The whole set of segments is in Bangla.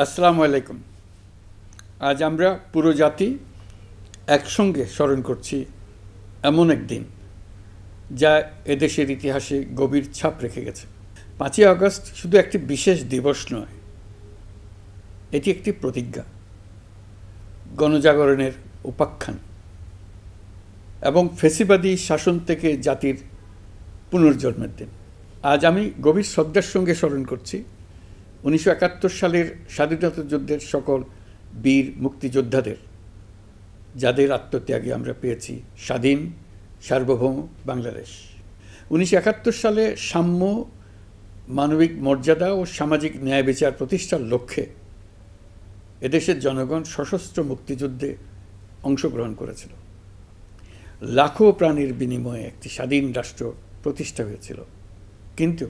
আসসালামু আলাইকুম। আজ আমরা পুরো জাতি একসঙ্গে স্মরণ করছি এমন একদিন যা এদেশের ইতিহাসে গভীর ছাপ রেখে গেছে। 5ই আগস্ট শুধু একটি বিশেষ দিবস নয়, এটি একটি প্রতিজ্ঞা, গণজাগরণের উপাখ্যান এবং ফ্যাসিবাদী শাসন থেকে জাতির পুনর্জন্মের দিন। আজ আমি গভীর শ্রদ্ধার সঙ্গে স্মরণ করছি 1971 সালের স্বাধীনতা যুদ্ধের সকল বীর মুক্তিযোদ্ধাদের, যাদের আত্মত্যাগে আমরা পেয়েছি স্বাধীন সার্বভৌম বাংলাদেশ। 1971 সালে সাম্য, মানবিক মর্যাদা ও সামাজিক ন্যায় বিচার প্রতিষ্ঠার লক্ষ্যে এদেশের জনগণ সশস্ত্র মুক্তিযুদ্ধে অংশগ্রহণ করেছিল। লাখো প্রাণীর বিনিময়ে একটি স্বাধীন রাষ্ট্র প্রতিষ্ঠা হয়েছিল। কিন্তু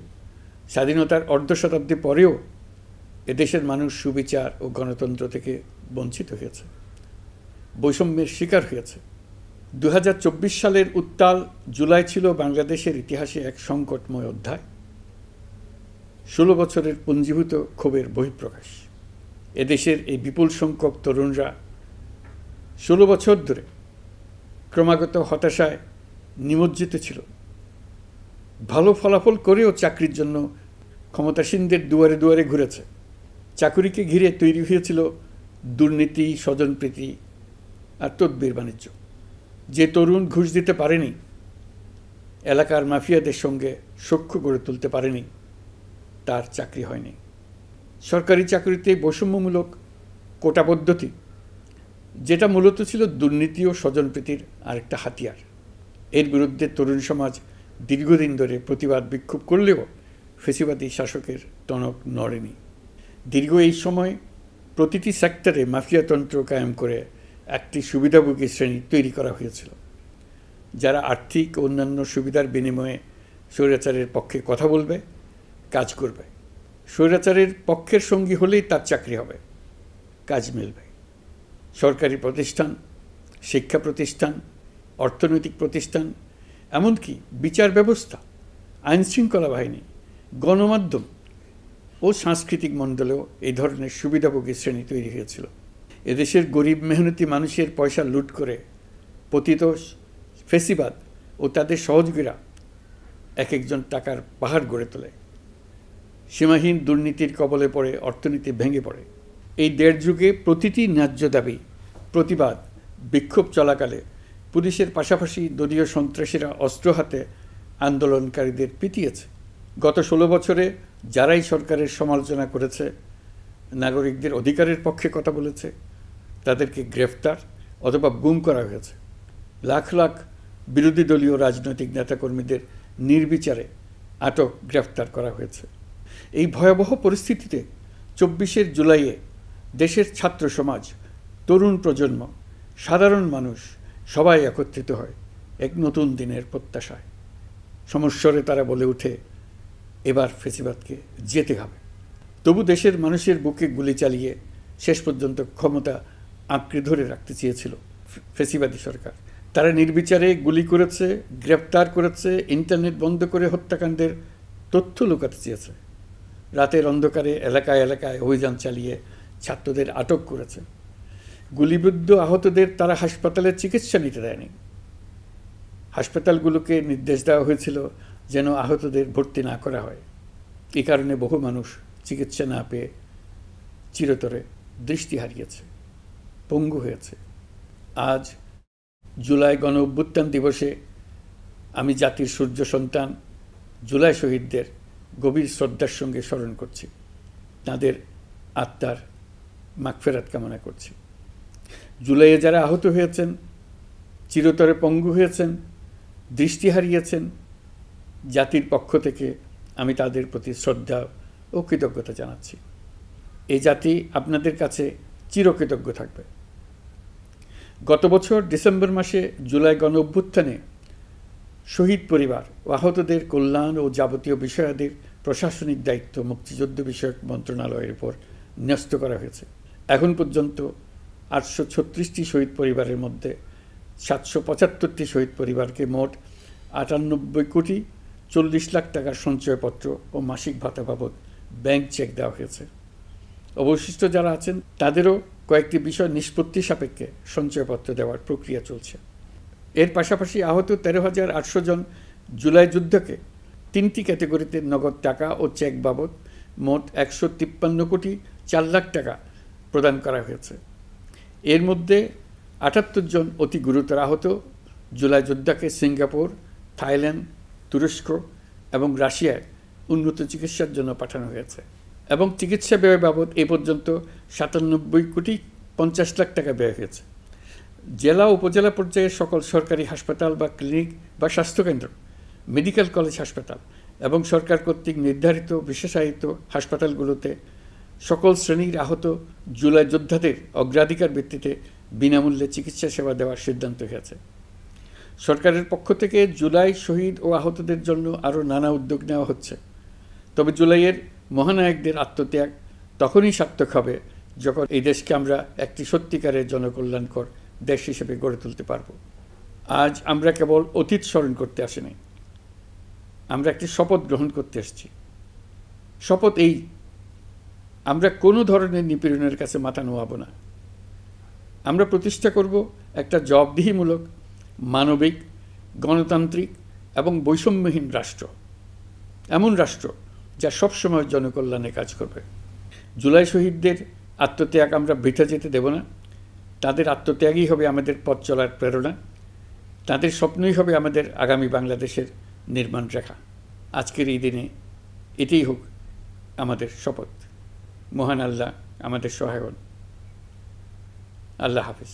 স্বাধীনতার অর্ধ শতাব্দী পরেও এদেশের মানুষ সুবিচার ও গণতন্ত্র থেকে বঞ্চিত হয়েছে, বৈষম্যের শিকার হয়েছে। 2024 সালের উত্তাল জুলাই ছিল বাংলাদেশের ইতিহাসে এক সংকটময় অধ্যায়, 16 বছরের পুঞ্জীভূত ক্ষোভের বহিঃপ্রকাশ। এদেশের এই বিপুল সংখ্যক তরুণরা 16 বছর ধরে ক্রমাগত হতাশায় নিমজ্জিত ছিল। ভালো ফলাফল করেও চাকরির জন্য ক্ষমতাসীনদের দুয়ারে দুয়ারে ঘুরেছে। চাকুরিকে ঘিরে তৈরি হয়েছিল দুর্নীতি, স্বজনপ্রীতি আর তদবির বাণিজ্য। যে তরুণ ঘুষ দিতে পারেনি, এলাকার মাফিয়াদের সঙ্গে সখ্য গড়ে তুলতে পারেনি, তার চাকরি হয়নি। সরকারি চাকরিতে বৈষম্যমূলক কোটা পদ্ধতি, যেটা মূলত ছিল দুর্নীতি ও স্বজনপ্রীতির আরেকটা হাতিয়ার, এর বিরুদ্ধে তরুণ সমাজ দীর্ঘদিন ধরে প্রতিবাদ বিক্ষোভ করলেও ফ্যাসিবাদী শাসকের টনক নড়েনি। দীর্ঘ এই সময় প্রতিটি সেক্টরে মাফিয়াতন্ত্র কায়েম করে একটি সুবিধাভোগী শ্রেণী তৈরি করা হয়েছিল, যারা আর্থিক ও অন্যান্য সুবিধার বিনিময়ে স্বৈরাচারের পক্ষে কথা বলবে, কাজ করবে। স্বৈরাচারের পক্ষের সঙ্গী হলেই তার চাকরি হবে, কাজ মিলবে। সরকারি প্রতিষ্ঠান, শিক্ষা প্রতিষ্ঠান, অর্থনৈতিক প্রতিষ্ঠান, এমনকি বিচার ব্যবস্থা, আইনশৃঙ্খলা বাহিনী, গণমাধ্যম ও সাংস্কৃতিক মণ্ডলেও এই ধরনের সুবিধাভোগী শ্রেণী তৈরি হয়েছিল। এদেশের গরিব মেহনতি মানুষের পয়সা লুট করে পতিত ফ্যাসিবাদ ও তাদের সহযোগীরা এক একজন টাকার পাহাড় গড়ে তোলে। সীমাহীন দুর্নীতির কবলে পড়ে অর্থনীতি ভেঙে পড়ে। এই দেড় যুগে প্রতিটি ন্যায্য দাবি, প্রতিবাদ, বিক্ষোভ চলাকালে পুলিশের পাশাপাশি দলীয় সন্ত্রাসীরা অস্ত্র হাতে আন্দোলনকারীদের পিটিয়েছে। গত 16 বছরে যারাই সরকারের সমালোচনা করেছে, নাগরিকদের অধিকারের পক্ষে কথা বলেছে, তাদেরকে গ্রেফতার অথবা গুম করা হয়েছে। লাখ লাখ বিরোধী দলীয় রাজনৈতিক নেতাকর্মীদের নির্বিচারে আটক, গ্রেফতার করা হয়েছে। এই ভয়াবহ পরিস্থিতিতে 24 জুলাইয়ে দেশের ছাত্র সমাজ, তরুণ প্রজন্ম, সাধারণ মানুষ সবাই একত্রিত হয় এক নতুন দিনের প্রত্যাশায়। সমস্বরে তারা বলে ওঠে, এবার ফ্যাসিবাদকে যেতে হবে। তবু দেশের মানুষের বুকে গুলি চালিয়ে শেষ পর্যন্ত ক্ষমতা আঁকড়ে ধরে রাখতে চেয়েছিল ফ্যাসিবাদী সরকার। তারা নির্বিচারে গুলি করেছে, গ্রেপ্তার করেছে, ইন্টারনেট বন্ধ করে হত্যাকাণ্ডের তথ্য লুকাতে চেয়েছে। রাতের অন্ধকারে এলাকায় এলাকায় অভিযান চালিয়ে ছাত্রদের আটক করেছে। গুলিবিদ্ধ আহতদের তারা হাসপাতালে চিকিৎসা নিতে দেয়নি। হাসপাতালগুলোকে নির্দেশ দেওয়া হয়েছিল যেন আহতদের ভর্তি না করা হয়। এই কারণে বহু মানুষ চিকিৎসা না পেয়ে চিরতরে দৃষ্টি হারিয়েছে, পঙ্গু হয়েছে। আজ জুলাই গণ অভ্যুত্থান দিবসে আমি জাতির সূর্য সন্তান জুলাই শহীদদের গভীর শ্রদ্ধার সঙ্গে স্মরণ করছি, তাঁদের আত্মার মাগফিরাত কামনা করছি। জুলাইয়ে যারা আহত হয়েছেন, চিরতরে পঙ্গু হয়েছেন, দৃষ্টি হারিয়েছেন, জাতির পক্ষ থেকে আমি তাদের প্রতি শ্রদ্ধা ও কৃতজ্ঞতা জানাচ্ছি। এই জাতি আপনাদের কাছে চিরকৃতজ্ঞ থাকবে। গত বছর ডিসেম্বর মাসে জুলাই গণ অভ্যুত্থানে শহীদ পরিবার ও আহতদের কল্যাণ ও যাবতীয় বিষয়াদির প্রশাসনিক দায়িত্ব মুক্তিযুদ্ধ বিষয়ক মন্ত্রণালয়ের উপর ন্যস্ত করা হয়েছে। এখন পর্যন্ত 836টি শহীদ পরিবারের মধ্যে 775টি শহীদ পরিবারকে মোট 98 কোটি 40 লাখ টাকার সঞ্চয়পত্র ও মাসিক ভাতা বাবদ ব্যাংক চেক দেওয়া হয়েছে। অবশিষ্ট যারা আছেন তাদেরও কয়েকটি বিষয় নিষ্পত্তি সাপেক্ষে সঞ্চয়পত্র দেওয়ার প্রক্রিয়া চলছে। এর পাশাপাশি আহত 13,800 জন জুলাই যুদ্ধকে 3টি ক্যাটেগরিতে নগদ টাকা ও চেক বাবদ মোট 153 কোটি 4 লাখ টাকা প্রদান করা হয়েছে। এর মধ্যে 78 জন অতি গুরুতর আহত জুলাই যোদ্ধাকে সিঙ্গাপুর, থাইল্যান্ড, তুরস্ক এবং রাশিয়ায় উন্নত চিকিৎসার জন্য পাঠানো হয়েছে এবং চিকিৎসা ব্যয় বাবদ এ পর্যন্ত 97 কোটি 50 লাখ টাকা ব্যয় হয়েছে। জেলা উপজেলা পর্যায়ে সকল সরকারি হাসপাতাল বা ক্লিনিক বা স্বাস্থ্যকেন্দ্র, মেডিকেল কলেজ হাসপাতাল এবং সরকার কর্তৃক নির্ধারিত বিশেষায়িত হাসপাতালগুলোতে সকল শ্রেণীর আহত জুলাই যোদ্ধাদের অগ্রাধিকার ভিত্তিতে বিনামূল্যে চিকিৎসা সেবা দেওয়ার সিদ্ধান্ত হয়েছে। সরকারের পক্ষ থেকে জুলাই শহীদ ও আহতদের জন্য আরও নানা উদ্যোগ নেওয়া হচ্ছে। তবে জুলাইয়ের মহানায়কদের আত্মত্যাগ তখনই সার্থক হবে যখন এই দেশকে আমরা একটি সত্যিকারের জনকল্যাণকর দেশ হিসেবে গড়ে তুলতে পারব। আজ আমরা কেবল অতীত স্মরণ করতে আসিনি, আমরা একটি শপথ গ্রহণ করতে এসেছি। শপথ এই, আমরা কোনো ধরনের নিপীড়নের কাছে মাথা নোয়াব না। আমরা প্রতিষ্ঠা করব একটা জবাবদিহিমূলক, মানবিক, গণতান্ত্রিক এবং বৈষম্যহীন রাষ্ট্র, এমন রাষ্ট্র যা সবসময় জনকল্যাণে কাজ করবে। জুলাই শহীদদের আত্মত্যাগ আমরা বৃথা যেতে দেব না। তাদের আত্মত্যাগই হবে আমাদের পথ চলার প্রেরণা, তাদের স্বপ্নই হবে আমাদের আগামী বাংলাদেশের নির্মাণ রেখা। আজকের এই দিনে এটাই হোক আমাদের শপথ। মহান আল্লাহ আমাদের সহায় হন। আল্লাহ হাফিজ।